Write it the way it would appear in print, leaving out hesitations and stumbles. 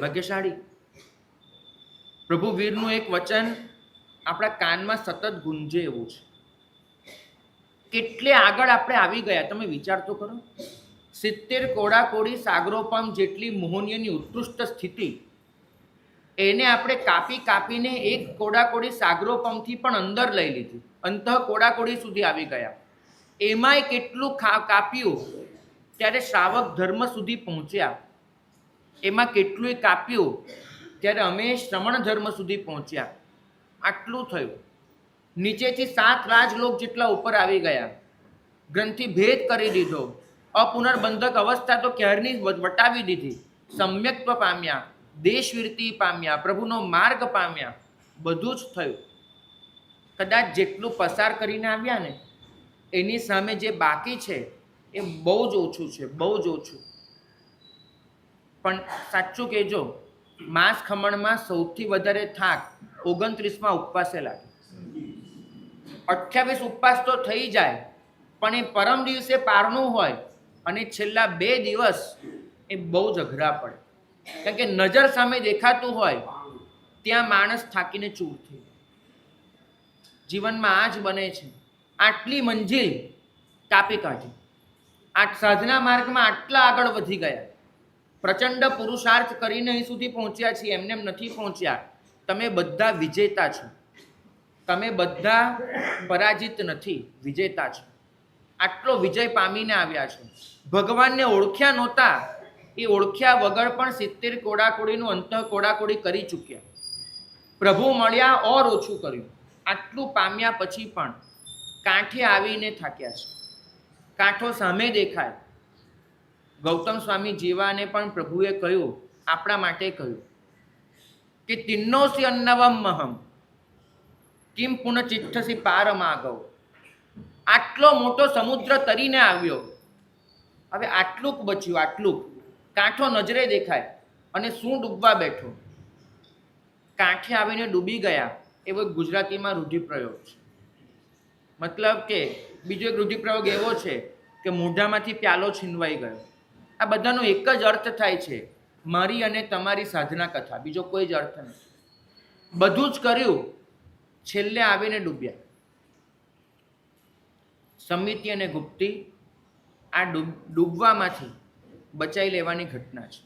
ભાગ્યશાળી. પ્રભુ વીરનું એક વચન આપણા કાનમાં સતત ગુંજે એવું છે. કેટલે આગળ આપણે આવી ગયા તમે વિચાર તો કરો. 70 કોડાકોડી સાગરોપમ જેટલી મોહનીયની ઉત્કૃષ્ટ સ્થિતિ, એને આપણે કાપીને એક કોડાકોડી સાગરોપમથી પણ અંદર લઈ લીધી, અંતઃ કોડાકોડી સુધી આવી ગયા. એમાંય કેટલું કાપ્યું ત્યારે શ્રાવક ધર્મ સુધી પહોંચ્યા. એમાં કેટલું કાપ્યું ત્યારે અમે શ્રમણ ધર્મ સુધી પહોંચ્યા. આટલું થયું. નીચેથી 7 રાજલોક જેટલા ઉપર આવી ગયા. ગ્રંથિ ભેદ કરી દીધો. અપુનર્બંધક અવસ્થા તો ક્યારની વટાવી દીધી. સમ્યક્ત્વ પામ્યા, દેશવીરતી પામ્યા, પ્રભુનો માર્ગ પામ્યા. બધું જ થયું. કદાચ જેટલું પસાર કરીને આવ્યા ને એની સામે જે બાકી છે એ બહુ જ ઓછું છે, બહુ જ ઓછું. પણ સાચું કહેજો, માંસ ખમણમાં સૌથી વધારે થાક 29માં ઉપવાસે લાગે. 28 ઉપવાસ તો થઈ જાય, પણ એ પરમ દિવસે પારણું હોય અને છેલ્લા 2 દિવસ એ બહુ જ અઘરા પડે. કારણ કે નજર સામે દેખાતું હોય ત્યાં માણસ થાકીને ચૂર થઈ. જીવનમાં આ જ બને છે. આટલી મંજિલ કાપી કાઢી. આ સાધના માર્ગમાં આટલા આગળ વધી ગયા. પ્રચંડ પુરુષાર્થ કરીને અહીં સુધી પહોંચ્યા છીએ, એમને નથી પહોંચ્યા. તમે બધા વિજેતા છો. તમે બધા પરાજિત નથી, વિજેતા છો. આટલો વિજય પામીને આવ્યા છો. ભગવાનને ઓળખ્યા નહોતા, એ ઓળખ્યા વગર પણ 70 કોડાકોડીનું અંતઃ કોડાકોડી કરી ચૂક્યા. પ્રભુ મળ્યા ઓર ઓછું કર્યું. આટલું પામ્યા પછી પણ કાંઠે આવીને થાક્યા છે. કાંઠો સામે દેખાય. ગૌતમ સ્વામી જીવાને પણ પ્રભુએ કહ્યું, આપણા માટે કહ્યું કે તિન્નોસી અન્નવમ મહમ કિમ પુનઃચિઠ્ઠસી પારમાગવ. આટલો મોટો સમુદ્ર તરીને આવ્યો, હવે આટલું બચ્યું, આટલું. કાંઠો નજરે દેખાય અને શું ડૂબવા બેઠો. કાંઠે આવીને ડૂબી ગયા એવો ગુજરાતીમાં રૂઢિપ્રયોગ છે. મતલબ કે બીજો એક રૂઢિપ્રયોગ એવો છે કે મોઢામાંથી પ્યાલો છીનવાઈ ગયો. આ બધાનો એક જ અર્થ થાય છે, મારી અને તમારી સાધના કથા, બીજો કોઈ જ અર્થ નથી. બધું જ કર્યું, છેલ્લે આવીને ડૂબ્યા. સમિતિ અને ગુપ્તી આ ડૂબવામાંથી બચાવી લેવાની ઘટના છે.